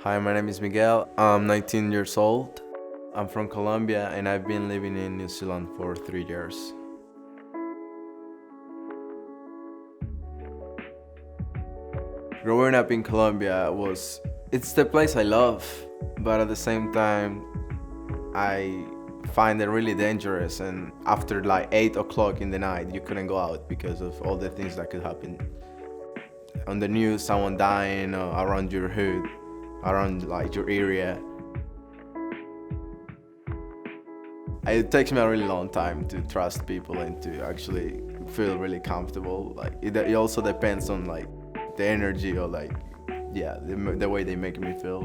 Hi, my name is Miguel. I'm 19 years old. I'm from Colombia and I've been living in New Zealand for 3 years. Growing up in Colombia it's the place I love, but at the same time, I find it really dangerous, and after like 8 o'clock in the night, you couldn't go out because of all the things that could happen. On the news, someone dying around your hood, around like your area. It takes me a really long time to trust people and to actually feel really comfortable. Like it also depends on like the energy or like the way they make me feel.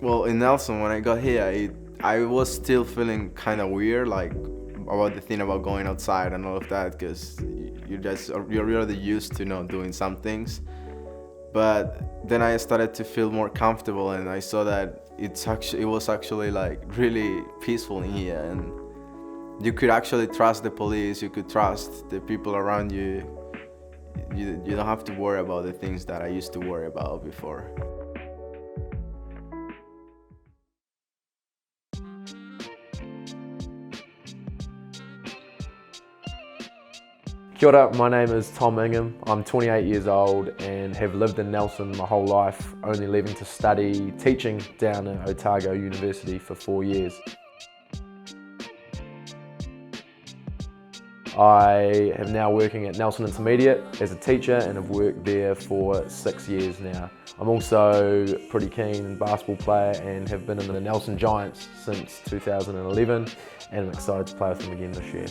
Well, in Nelson, when I got here, I was still feeling kind of weird, like about the thing about going outside and all of that, because you're really used to not doing some things. But then I started to feel more comfortable, and I saw that it was actually like really peaceful in here, and you could actually trust the police, you could trust the people around you. You don't have to worry about the things that I used to worry about before. Kia ora, my name is Tom Ingham. I'm 28 years old and have lived in Nelson my whole life, only leaving to study teaching down at Aotearoa University for 4 years. I am now working at Nelson Intermediate as a teacher and have worked there for 6 years now. I'm also a pretty keen basketball player and have been in the Nelson Giants since 2011, and I'm excited to play with them again this year.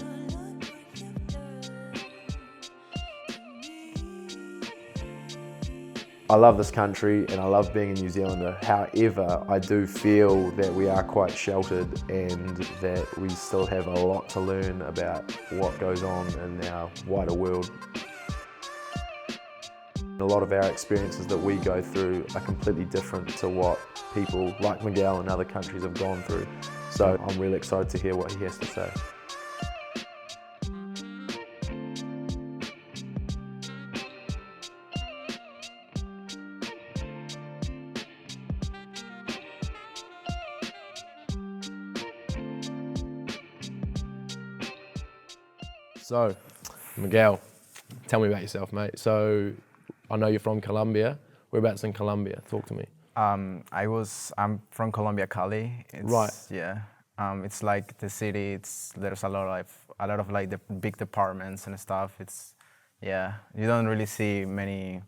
I love this country and I love being a New Zealander. However, I do feel that we are quite sheltered and that we still have a lot to learn about what goes on in our wider world. A lot of our experiences that we go through are completely different to what people like Miguel and other countries have gone through. So I'm really excited to hear what he has to say. So, Miguel, tell me about yourself, mate. So, I know you're from Colombia. Whereabouts in Colombia? Talk to me. I'm from Colombia, Cali. Right. Yeah. It's like the city. There's a lot of like the big departments and stuff. You don't really see many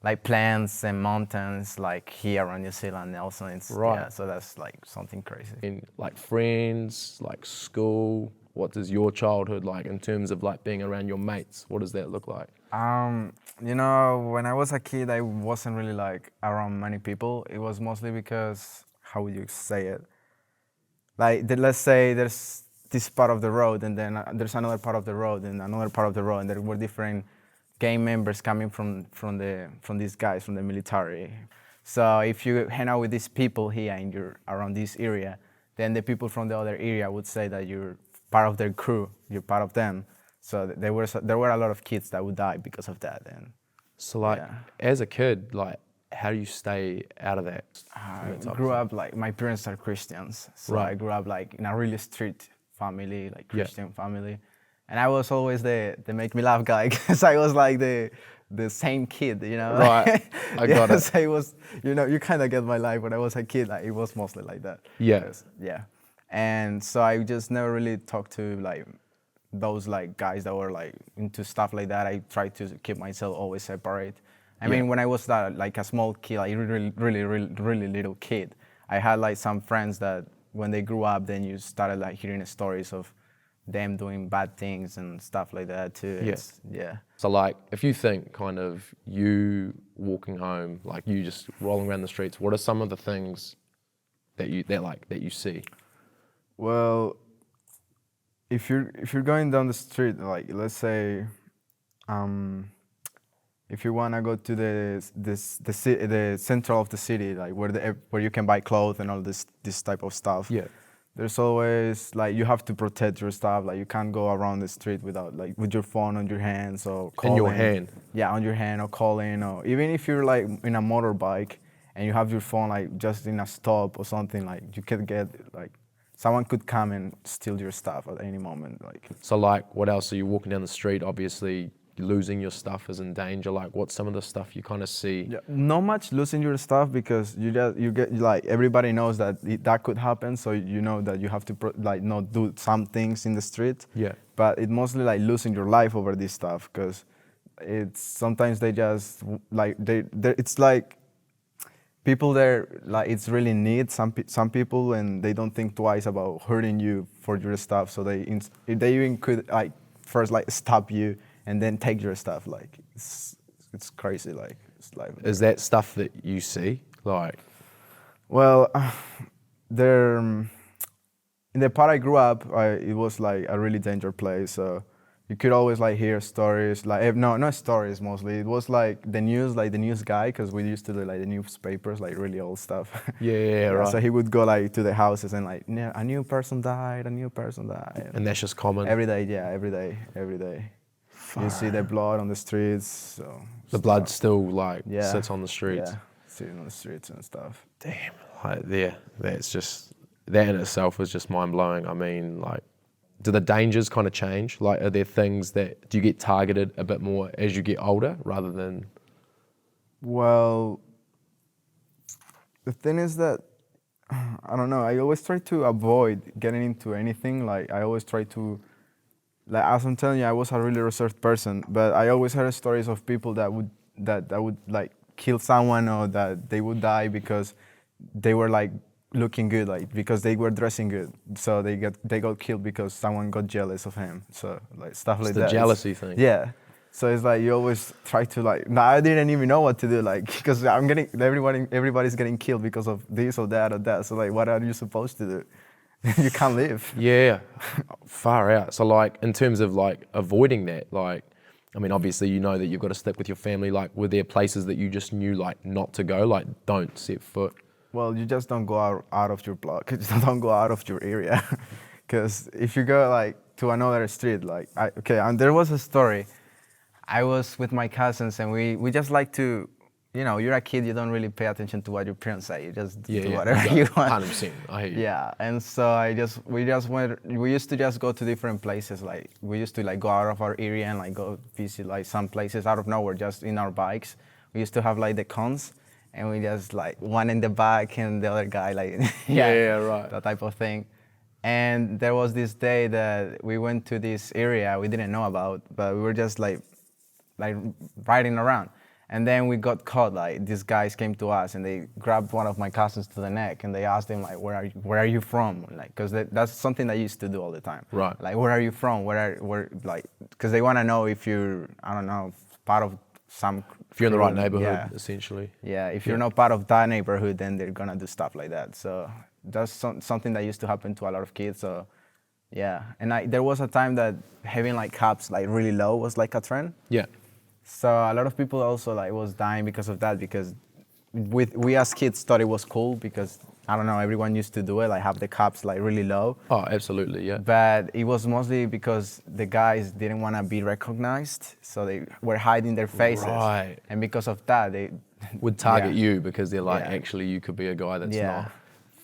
like plants and mountains like here around New Zealand. Also, Right. Yeah, so that's like something crazy. In like friends, like school, what does your childhood like in terms of like being around your mates? What does that look like? When I was a kid, I wasn't really like around many people. It was mostly because, how would you say it? Like, let's say there's this part of the road, and then there's another part of the road, and another part of the road, and there were different gang members coming from these guys from the military. So if you hang out with these people here and you're around this area, then the people from the other area would say that you're part of their crew, you're part of them. So there were a lot of kids that would die because of that. And So like, as a kid, like, how do you stay out of that? I grew up like, my parents are Christians, so Right. I grew up like in a really strict family, like Christian family. And I was always the make me laugh guy, because I was like the same kid, you know? Right, I got it. I was, you kind of get my life. When I was a kid, like, it was mostly like that. Yeah. Yeah. And so I just never really talked to like those like guys that were like into stuff like that. I tried to keep myself always separate. I mean, when I was like a small kid, like really little kid, I had like some friends that when they grew up, then you started like hearing stories of them doing bad things and stuff like that too. Yeah. So like, if you think kind of you walking home, like you just rolling around the streets, what are some of the things that you see? Well, if you're going down the street, like let's say, if you wanna go to the center of the city, like where you can buy clothes and all this type of stuff. Yeah. There's always like you have to protect your stuff. Like you can't go around the street without like with your phone on your hands or calling. In your hand. Yeah, on your hand or calling, or even if you're like in a motorbike and you have your phone like just in a stop or something, like you could get like someone could come and steal your stuff at any moment. Like So like, what else? Are you walking down the street? Obviously, losing your stuff is in danger. Like, what's some of the stuff you kind of see? yeah, not much losing your stuff because you get like everybody knows that that could happen, so you know that you have to like not do some things in the street. Yeah. But it mostly like losing your life over this stuff because it's sometimes they just like it's like people there like it's really neat some people and they don't think twice about hurting you for your stuff, so they even could like first like stop you and then take your stuff. Like it's crazy. Like it's like Is that stuff that you see? Like, well, there in the part I grew up, it was like a really dangerous place. So you could always like hear stories, like no, not stories mostly. It was like the news guy, because we used to do like the newspapers, like really old stuff. yeah, right. So he would go like to the houses and like, a new person died, a new person died. And that's just common. Every day, yeah, every day. You see the blood on the streets. So The blood still like yeah, sits on the streets. Yeah, sitting on the streets and stuff. Damn, like that's just, that in itself is just mind blowing. I mean, like, do the dangers kind of change? Like, are there things that, do you get targeted a bit more as you get older rather than? Well, the thing is that, I don't know, I always try to avoid getting into anything. Like, I always try to, like, as I'm telling you, I was a really reserved person, but I always heard stories of people that would like kill someone, or that they would die because they were like looking good, like because they were dressing good, so they got killed because someone got jealous of him. So like stuff like It's the that. jealousy thing. Yeah. So it's like you always try to like. No, I didn't even know what to do, like because everybody's getting killed because of this or that or that. So like, what are you supposed to do? You can't live. Yeah, far out. So like, in terms of like avoiding that, like, I mean, obviously you know that you've got to stick with your family. Like, were there places that you just knew like not to go, like don't set foot? Well, you just don't go out of your block. You just don't go out of your area, because if you go like to another street, like and there was a story. I was with my cousins and we just like to, you know, you're a kid, you don't really pay attention to what your parents say. You just do whatever you want. 100%. I hear you. Yeah, and so we used to just go to different places. Like we used to like go out of our area and like go visit like some places out of nowhere, just in our bikes. We used to have like the cons, and we just like one in the back and the other guy like yeah, right. that type of thing. And there was this day that we went to this area we didn't know about, but we were just like riding around. And then we got caught. Like these guys came to us and they grabbed one of my cousins to the neck and they asked him like, where are you from? Like, because that's something I used to do all the time. Right. Like, where are you from? Like, because they want to know if you're, I don't know, part of some. If you're in the right neighborhood, essentially. Yeah. If you're not part of that neighborhood, then they're gonna do stuff like that. So that's something that used to happen to a lot of kids. So yeah. And there was a time that having like cops like really low was like a trend. Yeah. So a lot of people also like was dying because of that, because we as kids thought it was cool because, I don't know, everyone used to do it, like have the cops like really low. Oh, absolutely, yeah. But it was mostly because the guys didn't want to be recognized, so they were hiding their faces. Right. And because of that, they would target yeah. you because they're like, Yeah. actually, you could be a guy that's Yeah. not.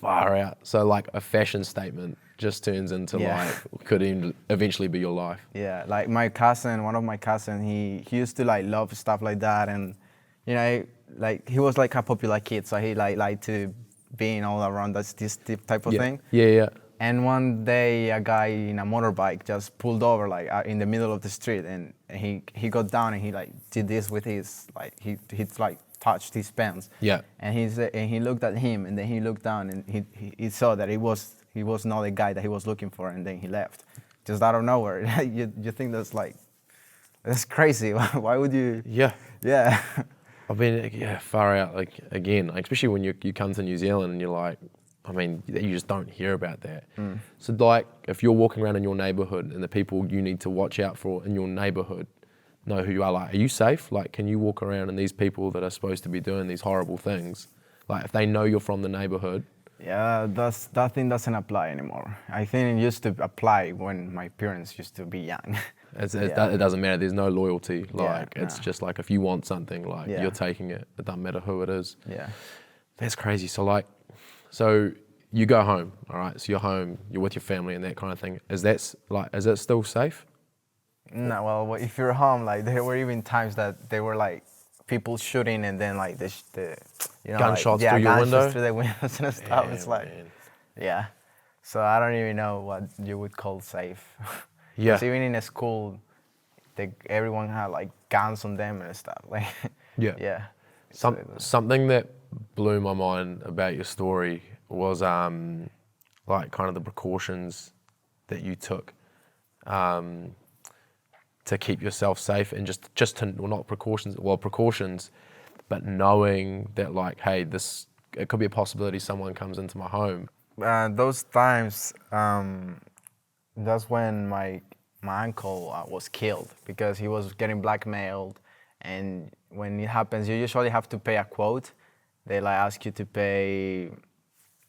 Far out. So like a fashion statement just turns into Yeah. like, could eventually be your life. Yeah, like my cousin, one of my cousins, he used to like love stuff like that, and you know, like he was like a popular kid, so he liked to being all around this type of thing. Yeah. And one day, a guy in a motorbike just pulled over like in the middle of the street, and he got down and he like did this with his like he like touched his pants. Yeah. And he looked at him, and then he looked down and he saw that he was not the guy that he was looking for, and then he left, just out of nowhere. you think that's crazy? Why would you? Yeah. Yeah. I mean, yeah, far out. Like again, like, especially when you come to New Zealand and you're like, I mean, you just don't hear about that. So like, if you're walking around in your neighborhood and the people you need to watch out for in your neighborhood know who you are, like, are you safe? Like, can you walk around and these people that are supposed to be doing these horrible things, like if they know you're from the neighborhood, Yeah, that thing doesn't apply anymore. I think it used to apply when my parents used to be young. It doesn't matter. There's no loyalty. Like Yeah, it's no. just like if you want something, like Yeah. you're taking it. It doesn't matter who it is. Yeah. That's crazy. So you go home, all right? So you're home, you're with your family and that kind of thing. Is it still safe? No, well, if you're home, like there were even times that there were like people shooting and then like the you know, Gunshots like, through your gunshots window? through the windows and stuff. Yeah, It's like, man. yeah. So I don't even know what you would call safe. Yeah. Because even in a school, everyone had like guns on them and stuff. Like, Yeah. yeah. Something that blew my mind about your story was like kind of the precautions that you took to keep yourself safe and just to, well, not precautions, but knowing that like, hey, it could be a possibility someone comes into my home. Those times, that's when my uncle was killed because he was getting blackmailed, and when it happens, you usually have to pay a quote. They like ask you to pay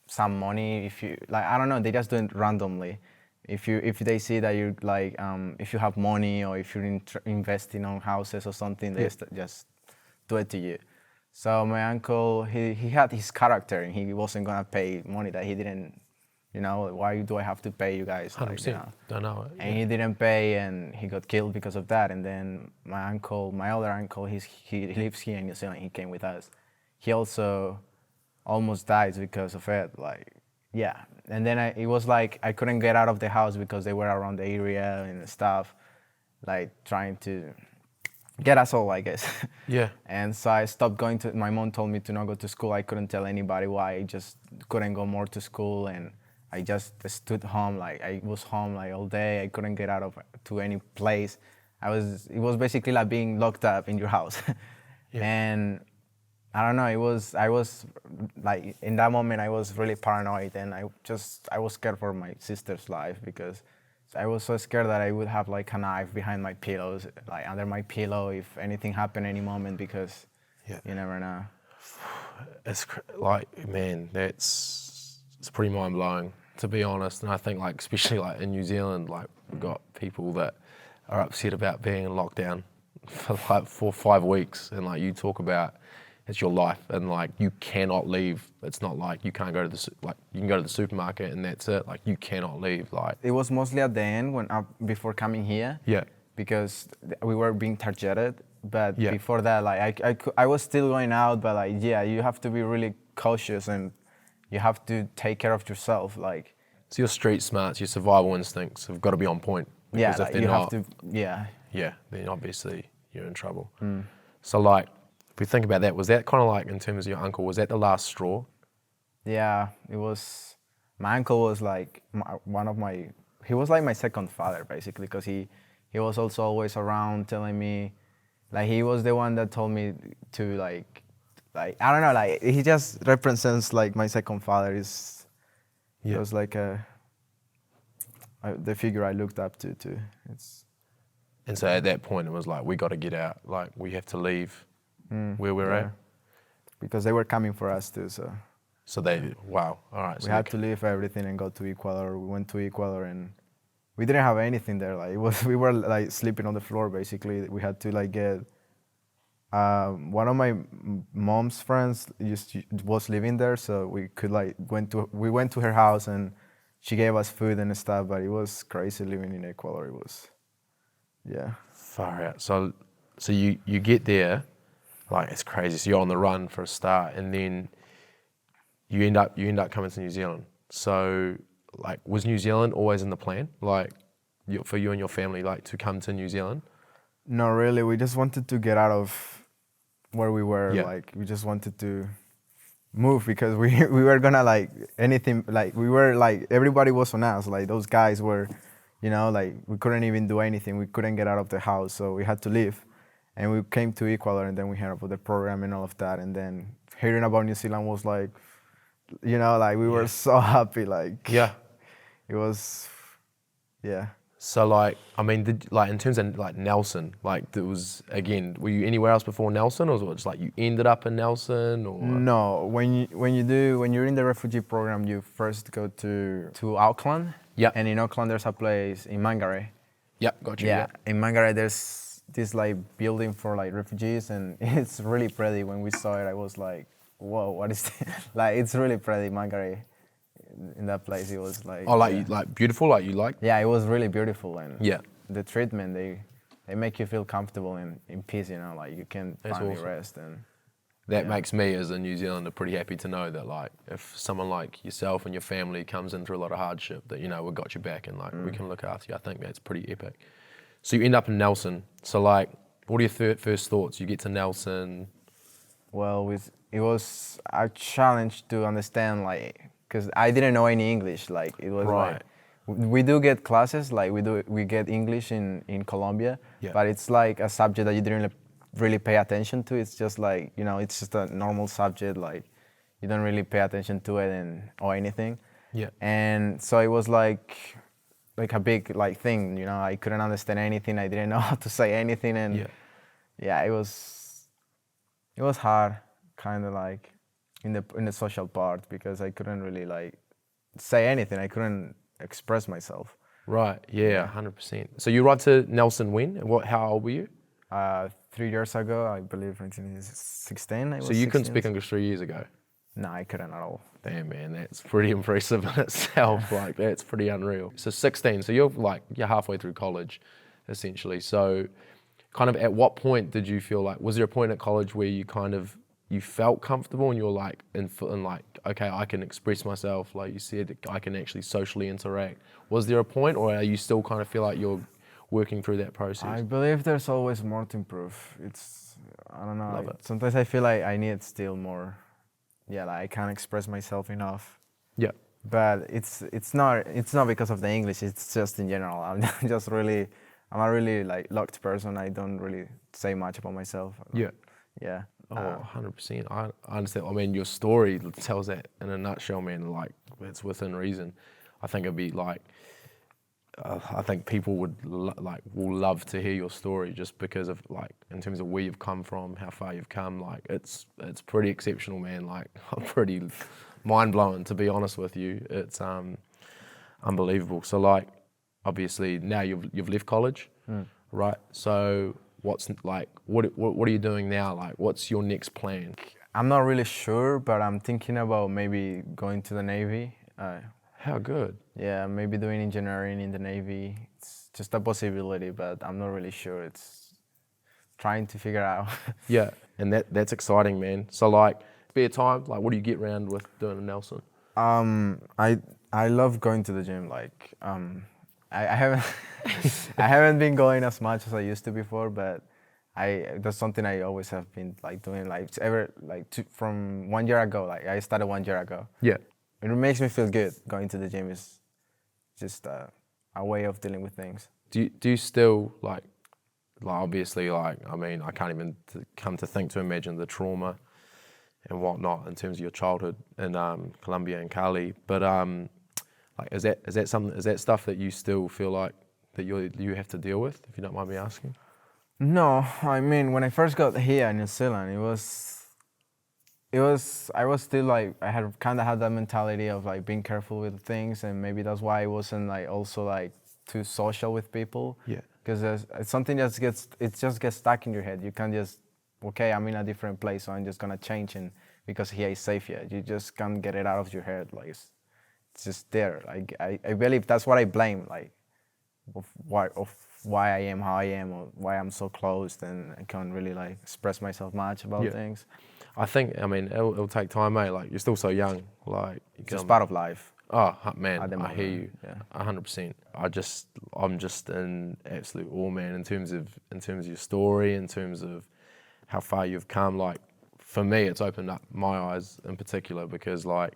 some money if you like. I don't know. They just do it randomly. If they see that you like, if you have money or if you're investing on houses or something, they just do it to you. So my uncle, he had his character and he wasn't gonna pay money that he didn't, you know, why do I have to pay you guys? 100%. Like, you know? Don't know it. And he didn't pay and he got killed because of that. And then my other uncle, he lives here in New Zealand, he came with us. He also almost died because of it, like, yeah. And then it was like I couldn't get out of the house because they were around the area and stuff, like trying to get us all, I guess. Yeah. And so I stopped going to, my mom told me to not go to school. I couldn't tell anybody why. I just couldn't go more to school and I just stood home. Like I was home like all day. I couldn't get out of to any place. It was basically like being locked up in your house. Yeah. And I don't know, I was like, in that moment I was really paranoid and I was scared for my sister's life because I was so scared that I would have like a knife behind my pillows, like under my pillow if anything happened any moment because you never know. It's like, man, it's pretty mind blowing to be honest. And I think like, especially like in New Zealand, like we've got people that are upset about being in lockdown for like 4 or 5 weeks. And like you talk about, it's your life and like you cannot leave. It's not like you can't go to you can go to the supermarket and that's it. Like you cannot leave. Like it was mostly at the end when before coming here. Yeah. Because we were being targeted, but Yeah. before that, like I was still going out, but like yeah, you have to be really cautious and you have to take care of yourself, like. So your street smarts, your survival instincts have got to be on point. Yeah, Because like if they're you not, have to. Yeah. yeah, then obviously you're in trouble. So like, if we think about that, was that kind of like in terms of your uncle, was that the last straw? Yeah, it was. My uncle was like he was like my second father basically, because he was also always around telling me, like he was the one that told me to like I don't know, like he just represents like my second father. He was like the figure I looked up to too. And so at that point it was like, we got to get out, like we have to leave where we're at. Because they were coming for us too, so. So they, wow, all right. We had to leave everything and go to Ecuador. We went to Ecuador and we didn't have anything there. Like we were like sleeping on the floor basically. We had to like get one of my mom's friends was living there, so we could like we went to her house and she gave us food and stuff. But it was crazy living in Ecuador. It was, yeah. Far out. So you get there, like it's crazy. So you're on the run for a start, and then you end up coming to New Zealand. So like, was New Zealand always in the plan, like for you and your family, like to come to New Zealand? No, really. We just wanted to get out of where we were. Yeah. Like we just wanted to move because we were gonna like anything. Like we were like everybody was on us. Like those guys were, you know, like we couldn't even do anything. We couldn't get out of the house, so we had to leave. And we came to Ecuador, and then we heard about the program and all of that. And then hearing about New Zealand was like, you know, like we were so happy. Like Yeah. it was, yeah. So like, I mean, like in terms of like Nelson, like there was, again, were you anywhere else before Nelson, or was it just like you ended up in Nelson, or? No, when you're in the refugee program, you first go to Auckland. Yep. And in Auckland, there's a place in Mangere. Yep, got you. Yeah, Yep. in Mangere, there's this like building for like refugees, and it's really pretty. When we saw it, I was like, whoa, what is this? Like, it's really pretty, Mangere. In that place, it was like. Oh, like yeah. you, like beautiful, like you like? Yeah, it was really beautiful, and Yeah. the treatment, they make you feel comfortable and in peace, you know, like you can That's finally awesome. rest. And That makes me as a New Zealander pretty happy to know that like if someone like yourself and your family comes in through a lot of hardship, that, you know, we've got your back and like we can look after you. I think that's pretty epic. So you end up in Nelson. So like, what are your first thoughts? You get to Nelson. well, it was a challenge to understand, like, because I didn't know any English. Like, it was Right. like, we do get classes, like we get English in Colombia, Yeah. but it's like a subject that you didn't really pay attention to. It's just like, you know, it's just a normal subject, like you don't really pay attention to it or anything. Yeah. And so it was like a big like thing, you know. I couldn't understand anything. I didn't know how to say anything, and yeah, it was hard, kind of like in the social part, because I couldn't really like say anything. I couldn't express myself. Right. Yeah. 100%. So you arrived to Nelson when? How old were you? 3 years ago, I believe, 1916. So you couldn't speak English 3 years ago? No, I couldn't at all. Damn, man, that's pretty impressive in itself. Like, that's pretty unreal. So 16, so you're halfway through college, essentially. So kind of at what point did you feel like, was there a point at college where you felt comfortable and you were like, in like, okay, I can express myself, like you said, I can actually socially interact. Was there a point, or are you still kind of feel like you're working through that process? I believe there's always more to improve. I don't know. Love Like, it. sometimes I feel like I need still more. Yeah, like I can't express myself enough. Yeah. But it's not because of the English. It's just in general. I'm a really like locked person. I don't really say much about myself. Yeah. Yeah. Oh, 100%. I understand. I mean, your story tells that in a nutshell, man. Like, it's within reason. I think it'd be like, I think people will love to hear your story, just because of like, in terms of where you've come from, how far you've come. Like, it's pretty exceptional, man. Like, I'm pretty mind blowing, to be honest with you. It's unbelievable. So like, obviously now you've left college, right? So what's like, what are you doing now? Like, what's your next plan? I'm not really sure, but I'm thinking about maybe going to the Navy. How good. Yeah, maybe doing engineering in the Navy. It's just a possibility, but I'm not really sure. It's trying to figure out. Yeah, and that's exciting, man. So like, spare time, like what do you get around with doing in Nelson? I love going to the gym. Like, I haven't I haven't been going as much as I used to before, but that's something I always have been like doing. Like from 1 year ago. Like, I started 1 year ago. Yeah. It makes me feel good. Going to the gym is just a way of dealing with things. Do you still like obviously, like, I mean, I can't even come to imagine the trauma and whatnot in terms of your childhood in Colombia and Cali, but like, is that stuff that you still feel like that you have to deal with, if you don't mind me asking? No, I mean, when I first got here in New Zealand, I was still like, I had kind of had that mentality of like being careful with things, and maybe that's why I wasn't like also like too social with people. Yeah. Because something just gets stuck in your head. You can't just, okay, I'm in a different place, so I'm just gonna change, and because here is safe here, you just can't get it out of your head. Like, it's just there. Like, I believe that's what I blame, like, of why I am how I am, or why I'm so closed and I can't really like express myself much about things. I think, I mean, it'll take time, mate. Like, you're still so young. Like, It's just part of life. Oh man, At the I moment, hear you, yeah. 100%. I'm just in absolute awe, man. In terms of your story, in terms of how far you've come. Like, for me, it's opened up my eyes in particular, because like,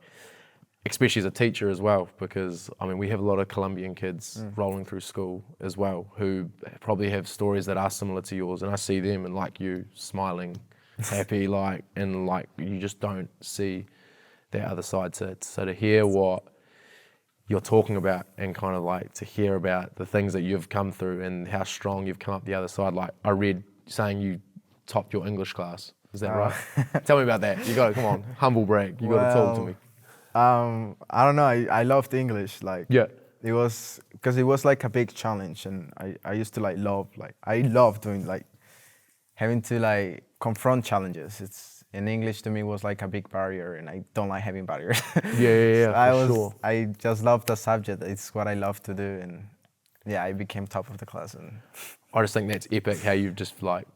especially as a teacher as well, because I mean, we have a lot of Colombian kids rolling through school as well, who probably have stories that are similar to yours, and I see them and like you, smiling, happy, like, and like, you just don't see that other side. So to hear what you're talking about, and kind of like to hear about the things that you've come through and how strong you've come up the other side. Like I read saying you topped your English class. Is that right? Tell me about that. You got to, come on, humble brag. You got to talk to me. I don't know. I loved English. Like Yeah. it was because it was like a big challenge, and I used to I love doing like having to like confront challenges. It's in English to me was like a big barrier, and I don't like having barriers. Yeah, So for sure. I just love the subject. It's what I love to do, and yeah, I became top of the class. And I just think that's epic how you've just like,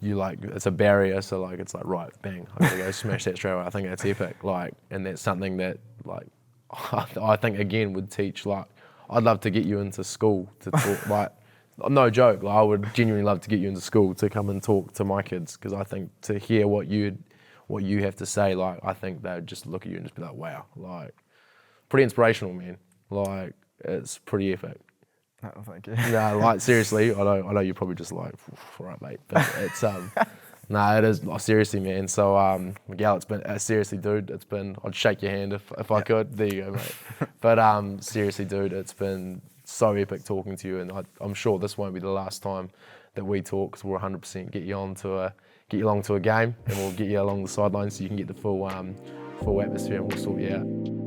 it's a barrier, so like it's like, right, bang, I gotta go smash that straight away. I think that's epic, like, and that's something that like I think again would teach, like, I'd love to get you into school to talk, like, no joke, like I would genuinely love to get you into school to come and talk to my kids, because I think to hear what you have to say, like, I think they'd just look at you and just be like, wow, like, pretty inspirational, man. Like, it's pretty epic. oh, thank you. No, like seriously, I know you're probably just like, all right, mate, but it's it is seriously, man. So Miguel, it's been seriously, dude. It's been, I'd shake your hand if I could. There you go, mate. But seriously, dude, it's been so epic talking to you, and I'm sure this won't be the last time that we talk, because we'll 100% get you along to a game, and we'll get you along the sidelines so you can get the full atmosphere, and we'll sort you out.